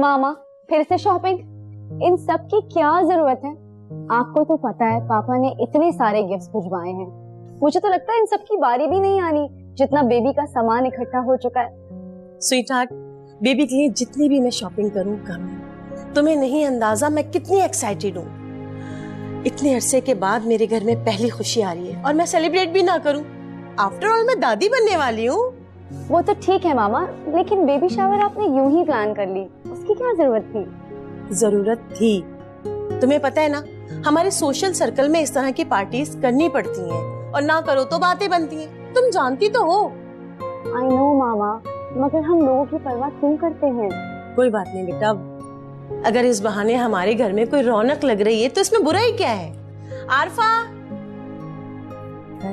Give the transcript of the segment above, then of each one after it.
मामा फिर से शॉपिंग, इन सब की क्या जरूरत है? आपको तो पता है पापा ने इतने सारे गिफ्ट्स भिजवाए हैं, मुझे तो लगता है इन सब की बारी भी नहीं आनी, जितना बेबी का सामान इकट्ठा हो चुका है। स्वीटहार्ट, बेबी के लिए जितनी भी मैं शॉपिंग करूं कम है। तुम्हें नहीं अंदाजा मैं कितनी एक्साइटेड हूँ। इतने अरसे के बाद मेरे घर में पहली खुशी आ रही है और मैं सेलिब्रेट भी ना करूं। आफ्टर ऑल मैं दादी बनने वाली हूँ। वो तो ठीक है मामा, लेकिन बेबी शावर आपने यूं ही प्लान कर ली, उसकी क्या जरूरत थी? जरूरत थी। तुम्हें पता है ना, हमारे सोशल सर्कल में इस तरह की पार्टीज करनी पड़ती हैं और ना करो तो बातें बनती हैं। तुम जानती तो हो। आई नो मामा, मगर हम लोगों की परवाह क्यों करते हैं? कोई बात नहीं बेटा, अगर इस बहाने हमारे घर में कोई रौनक लग रही है तो इसमें बुराई क्या है? आरफा।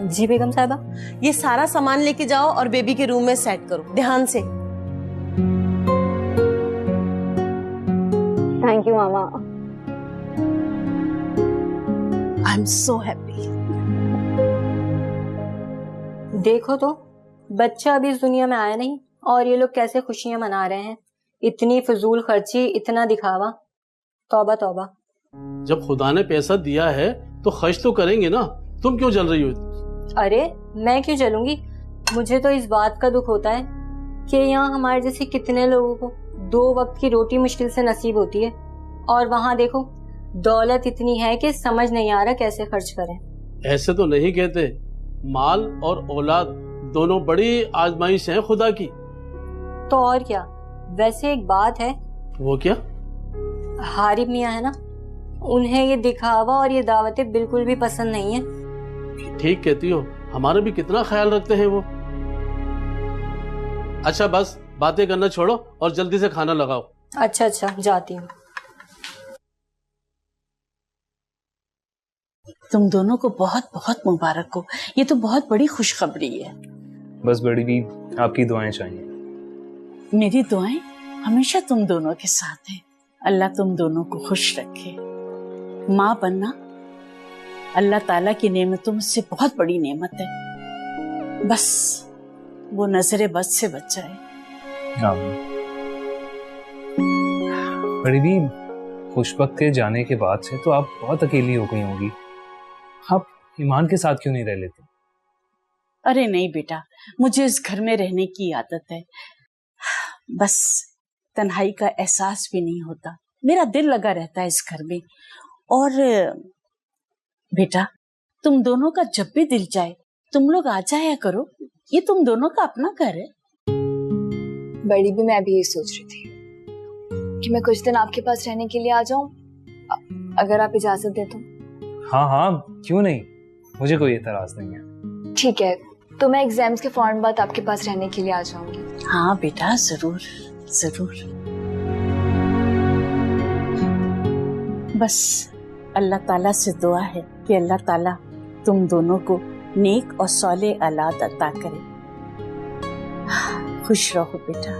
जी बेगम साहबा। ये सारा सामान लेके जाओ और बेबी के रूम में सेट करो ध्यान से। Thank you mama. I am so happy. देखो तो, बच्चा अभी इस दुनिया में आया नहीं और ये लोग कैसे खुशियां मना रहे हैं। इतनी फजूल खर्ची, इतना दिखावा, तौबा तौबा। जब खुदा ने पैसा दिया है तो खर्च तो करेंगे ना, तुम क्यों जल रही हो? अरे मैं क्यों जलूंगी, मुझे तो इस बात का दुख होता है कि यहाँ हमारे जैसे कितने लोगों को 2 वक्त की रोटी मुश्किल से नसीब होती है और वहाँ देखो दौलत इतनी है कि समझ नहीं आ रहा कैसे खर्च करें। ऐसे तो नहीं कहते, माल और औलाद दोनों बड़ी आजमाइश है खुदा की। तो और क्या, वैसे एक बात है। वो क्या? हारिब मियाँ है ना, उन्हें ये दिखावा और ये दावतें बिल्कुल भी पसंद नहीं है। ठीक कहती हो, हमारा भी कितना ख्याल रखते हैं वो। अच्छा बस बातें करना छोड़ो और जल्दी से खाना लगाओ। अच्छा जाती हूँ। तुम दोनों को बहुत बहुत मुबारक हो, ये तो बहुत बड़ी खुशखबरी है। बस बड़ी दी, आपकी दुआएं चाहिए। मेरी दुआएं हमेशा तुम दोनों के साथ हैं। अल्लाह तुम दोनों को खुश रखे। माँ बनना अल्लाह ताला की नेमतों में से बहुत बड़ी नेमत है, बस वो नजरे बद से बच जाए। बड़ी दी, खुशबक के जाने के बाद से तो आप बहुत अकेली हो गई होंगी। आप ईमान के साथ क्यों नहीं रह लेते? अरे नहीं बेटा, मुझे इस घर में रहने की आदत है, बस तन्हाई का एहसास भी नहीं होता। मेरा दिल लगा रहता है इस घर में। और बेटा, तुम दोनों का जब भी दिल जाए तुम लोग आ जाया करो, ये तुम दोनों का अपना घर है। बड़ी भी मैं भी यही सोच रही थी कि मैं कुछ दिन आपके पास रहने के लिए आ जाऊं, अगर आप इजाजत दे तो। हाँ, क्यों नहीं, मुझे कोई एतराज नहीं है। ठीक है, तो मैं एग्जाम्स के फौरन बाद आपके पास रहने के लिए आ जाऊंगी। हाँ बेटा, जरूर जरूर। बस अल्लाह ताला से दुआ है कि अल्लाह ताला तुम दोनों को नेक और सौले औलाद अता करे। खुश रहो बेटा।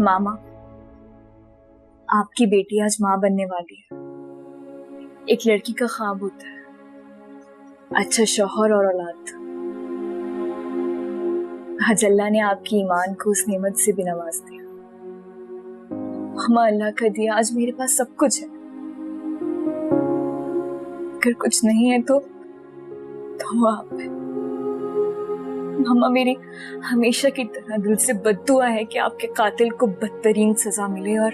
मामा, आपकी बेटी आज माँ बनने वाली है। एक लड़की का ख्वाब होता है अच्छा शौहर और औलाद। आज अल्लाह ने आपकी ईमान को उस नेमत से भी नवाज दिया। मामा, अल्लाह का दिया आज मेरे पास सब कुछ है, अगर कुछ नहीं है तो आप है। मामा, मेरी हमेशा की तरह दिल से बद्दुआ है कि आपके कातिल को बदतरीन सजा मिले और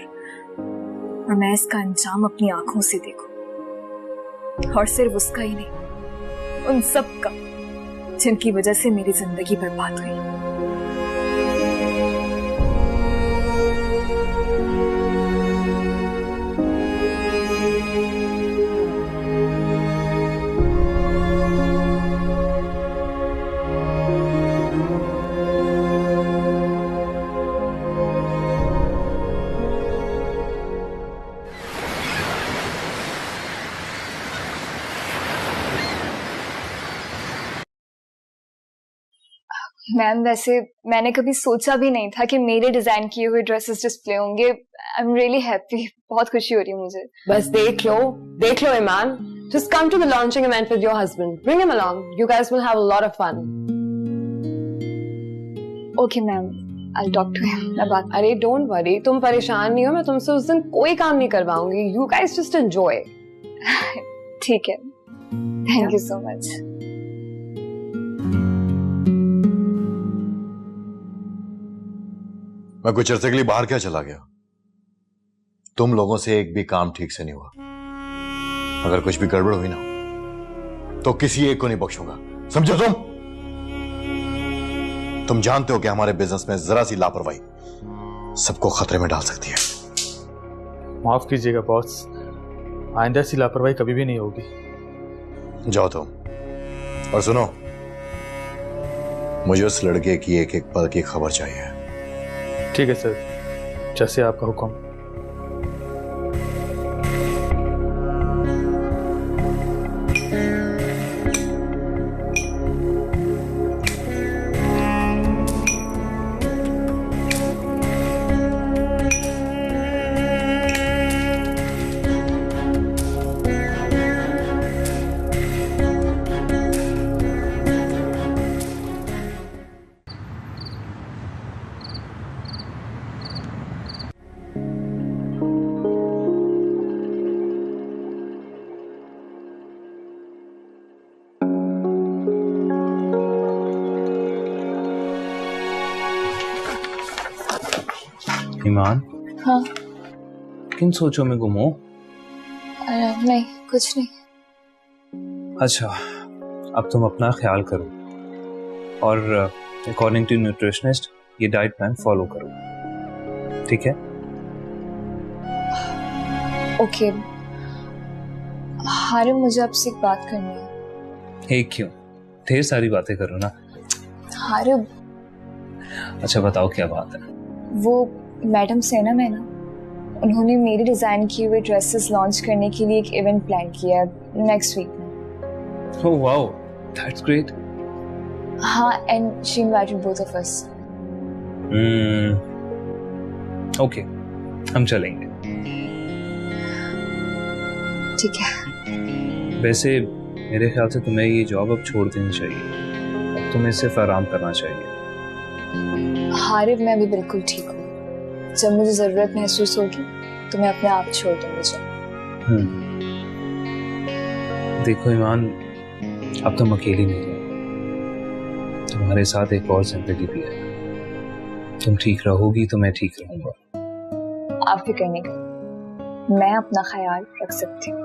और मैं इसका अंजाम अपनी आंखों से देखूं। और सिर्फ उसका ही नहीं, उन सब का जिनकी वजह से मेरी जिंदगी बर्बाद हुई। मैम, वैसे मैंने कभी सोचा भी नहीं था कि मेरे डिजाइन किए हुए ड्रेसेस डिस्प्ले होंगे। आई एम रियली हैप्पी, बहुत खुशी हो रही है मुझे। बस देख लो ईमान। Just come to the launching event with your husband. Bring him along. You guys will have a lot of fun. Okay ma'am, I'll talk to him. मैं बात। अरे don't worry, तुम परेशान नहीं हो, मैं तुमसे उस दिन कोई काम नहीं करवाऊंगी। You guys just enjoy. ठीक है, थैंक यू सो मच। मैं कुछ अर्से के लिए बाहर क्या चला गया? तुम लोगों से एक भी काम ठीक से नहीं हुआ। अगर कुछ भी गड़बड़ हुई ना तो किसी एक को नहीं बख्शूंगा, समझो? तुम जानते हो कि हमारे बिजनेस में जरा सी लापरवाही सबको खतरे में डाल सकती है। माफ कीजिएगा बॉस, आइंदा सी लापरवाही कभी भी नहीं होगी। जाओ तुम, और सुनो, मुझे उस लड़के की एक एक पल की खबर चाहिए। ठीक है सर, जैसे आपका हुक्म। ईमान, हाँ? किन सोचों में गुम हो? नहीं, कुछ नहीं। अच्छा, अब तुम अपना ख्याल करो और अकॉर्डिंग टू न्यूट्रिशनिस्ट ये डाइट प्लान फॉलो करो, ठीक है? ओके। हारिम, मुझे आपसे एक बात करनी है। एक क्यों, ढेर सारी बातें करो ना। हारिम। अच्छा बताओ, क्या बात है? वो मैडम से ना, उन्होंने मेरे डिजाइन किए हुए ड्रेसेस लॉन्च करने के लिए एक इवेंट प्लान किया है नेक्स्ट वीक में। Oh wow, that's great. हाँ, and she invited both of us. Okay, हम चलेंगे। ठीक है। वैसे मेरे ख्याल से तुम्हें ये जॉब अब छोड़ देनी चाहिए, अब तुम्हें सिर्फ आराम करना चाहिए। हारिब, मैं अभी बिल्कुल ठीक हूँ। जब मुझे जरूरत महसूस होगी तो मैं अपने आप छोड़ दूंगी जॉब। देखो ईमान, अब तुम अकेली नहीं हो, तुम्हारे साथ एक और जिंदगी भी है। तुम ठीक रहोगी तो मैं ठीक रहूंगा। आप फिक्र नहीं करो, मैं अपना ख्याल रख सकती हूँ।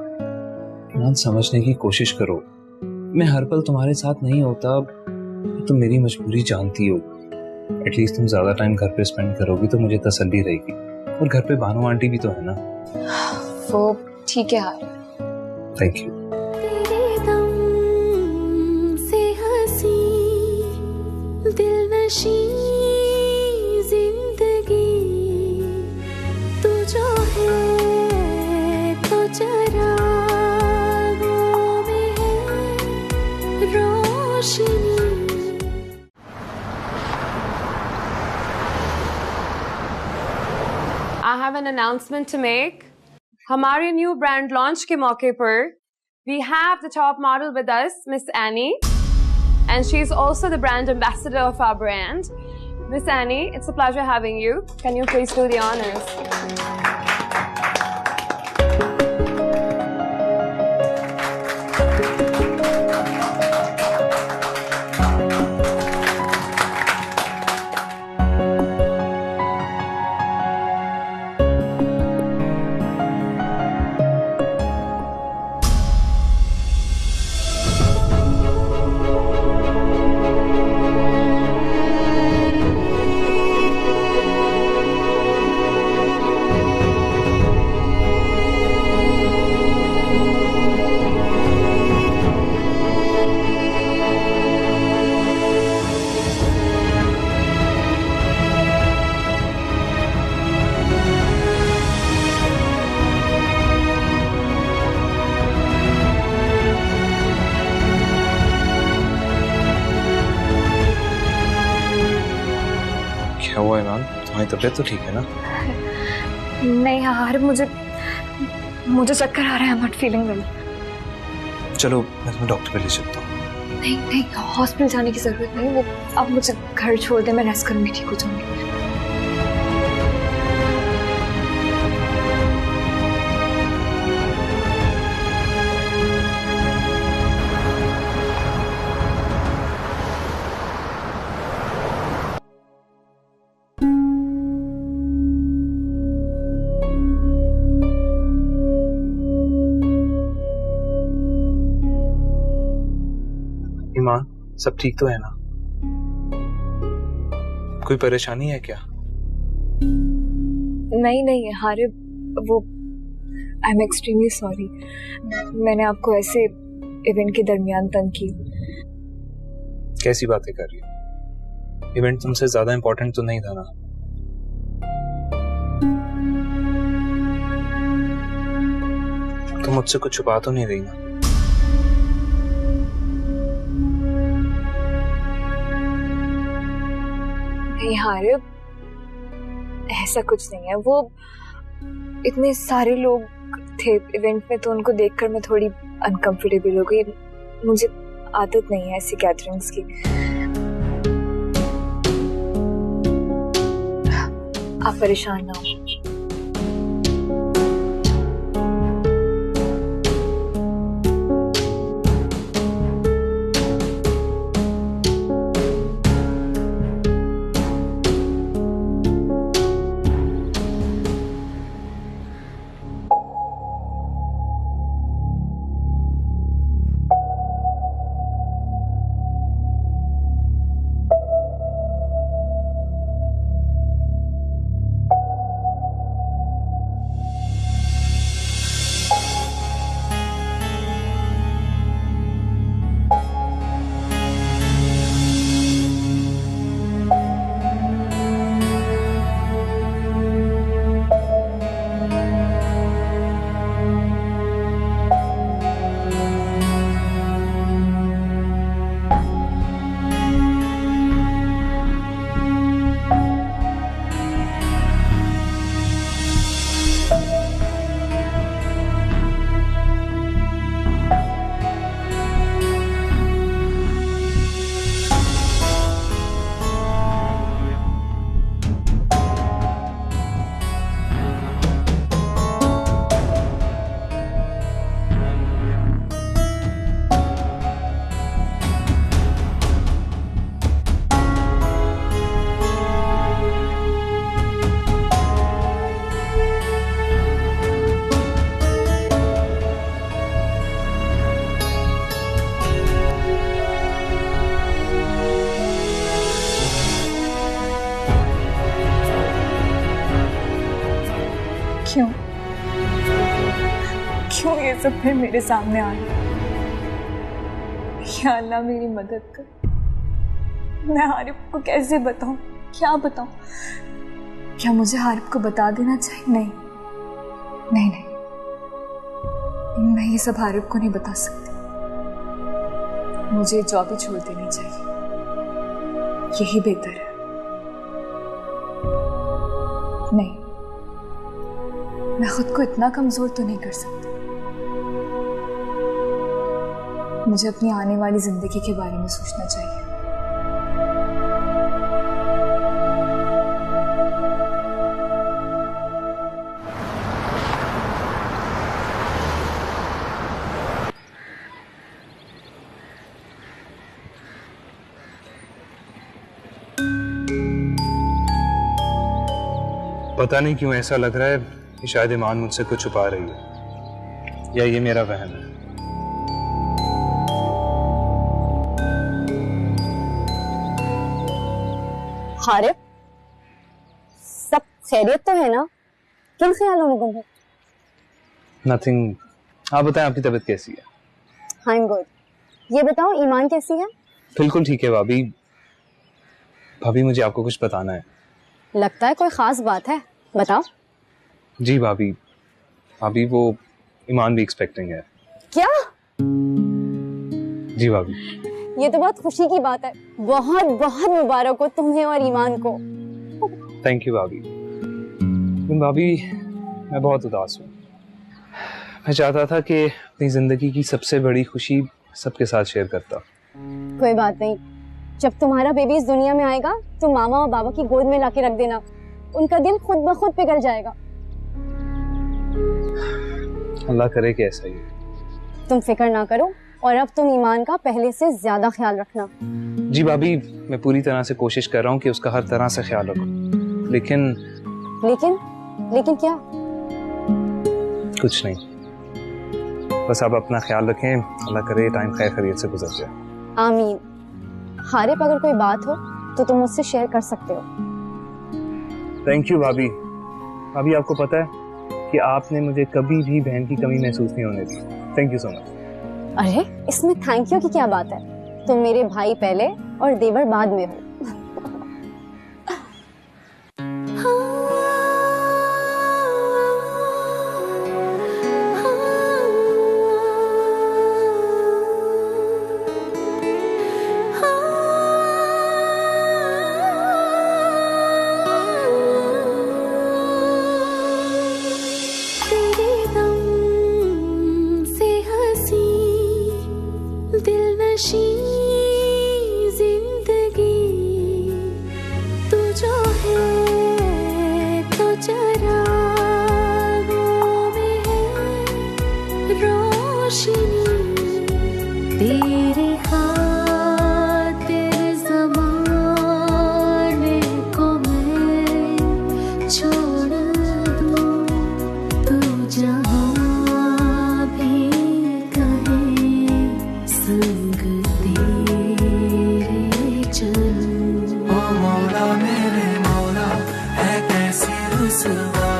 ईमान, समझने की कोशिश करो, मैं हर पल तुम्हारे साथ नहीं होता, तुम मेरी मजबूरी जानती हो। एटलीस्ट तुम ज्यादा टाइम घर पे स्पेंड करोगी तो मुझे तसल्ली रहेगी। और घर पे भानु आंटी भी तो है ना। वो ठीक है हारिब। Thank you. तेरे दम से हंसी दिलनशी जिंदगी, तू जो है तो चरागों में है रोशनी। I have an announcement to make. हमारे न्यू ब्रांड लॉन्च के मौके पर we have the top model with us, Miss Annie, and she is also the brand ambassador of our brand. Miss Annie, it's a pleasure having you. Can you please do the honors? तबीयत तो ठीक है ना? नहीं यार, मुझे चक्कर आ रहा है। I am not feeling well. चलो मैं तुम्हें डॉक्टर पे ले चलता हूँ। नहीं, हॉस्पिटल जाने की जरूरत नहीं। वो अब मुझे घर छोड़ दे, मैं रेस्ट करूंगी, ठीक हो जाऊंगी। ईमान, सब ठीक तो है ना? कोई परेशानी है क्या? नहीं हारिब, वो आई एम एक्सट्रीमली सॉरी। मैंने आपको ऐसे इवेंट के दरमियान तंग की। कैसी बातें कर रही हो? इवेंट तुमसे ज्यादा इम्पोर्टेंट तो नहीं था ना? तुम मुझसे कुछ छुपा तो नहीं रही ना? नहीं हारिब, ऐसा कुछ नहीं है। वो इतने सारे लोग थे इवेंट में, तो उनको देखकर मैं थोड़ी अनकंफर्टेबल हो गई। मुझे आदत नहीं है ऐसी गैदरिंग्स की। आप परेशान ना हो। क्यों ये सब फिर मेरे सामने आ रहा है? या अल्लाह मेरी मदद कर। मैं हारिब को कैसे बताऊं, क्या बताऊं? क्या मुझे हारिब को बता देना चाहिए? नहीं, मैं ये सब हारिब को नहीं बता सकती। मुझे जॉब ही छोड़ देनी चाहिए, यही बेहतर है। नहीं, मैं खुद को इतना कमजोर तो नहीं कर सकती। मुझे अपनी आने वाली जिंदगी के बारे में सोचना चाहिए। पता नहीं क्यों ऐसा लग रहा है कि शायद ईमान मुझसे कुछ छुपा रही है, या ये मेरा वहम है। हारिब, सब खैरियत तो है ना? किन ख्यालों में गुम हो? नथिंग। आप बताएं, आपकी तबीयत कैसी है? I am good. ये बताओ, ईमान कैसी है? बिल्कुल ठीक है भाभी। भाभी, मुझे आपको कुछ बताना है। लगता है कोई खास बात है, बताओ। जी भाभी, भाभी वो ईमान भी एक्सपेक्टिंग है। क्या? जी भाभी। ये तो बहुत खुशी की बात है। बहुत बहुत मुबारक हो तुम्हें और ईमान को। थैंक यू भाभी। लेकिन भाभी मैं बहुत उदास हूँ। मैं चाहता था कि अपनी जिंदगी की सबसे बड़ी खुशी सबके साथ शेयर करता। कोई बात नहीं, जब तुम्हारा बेबी इस दुनिया में आएगा तो मामा और बाबा की गोद में लाके रख देना, उनका दिल खुद ब खुद पिघल जाएगा। अल्लाह करे कि ऐसा ही। तुम फिक्र ना करो और अब तुम ईमान का पहले से ज्यादा ख्याल रखना। जी भाभी, मैं पूरी तरह से कोशिश कर रहा हूँ कि उसका हर तरह से ख्याल रखूं, लेकिन लेकिन क्या? कुछ नहीं, बस आप अपना ख्याल रखें। अल्लाह करे टाइम खैर खैरियत से गुजर जाए। आमीन। हारिफ, अगर कोई बात हो तो तुम मुझसे शेयर कर सकते हो। थैंक यू भाभी। भाभी आपको पता है कि आपने मुझे कभी भी बहन की कमी महसूस नहीं होने दी। Thank you so much. अरे इसमें थैंक यू की क्या बात है? तुम मेरे भाई पहले और देवर बाद में हो। मौला मेरे मौला है कैसी रुसवा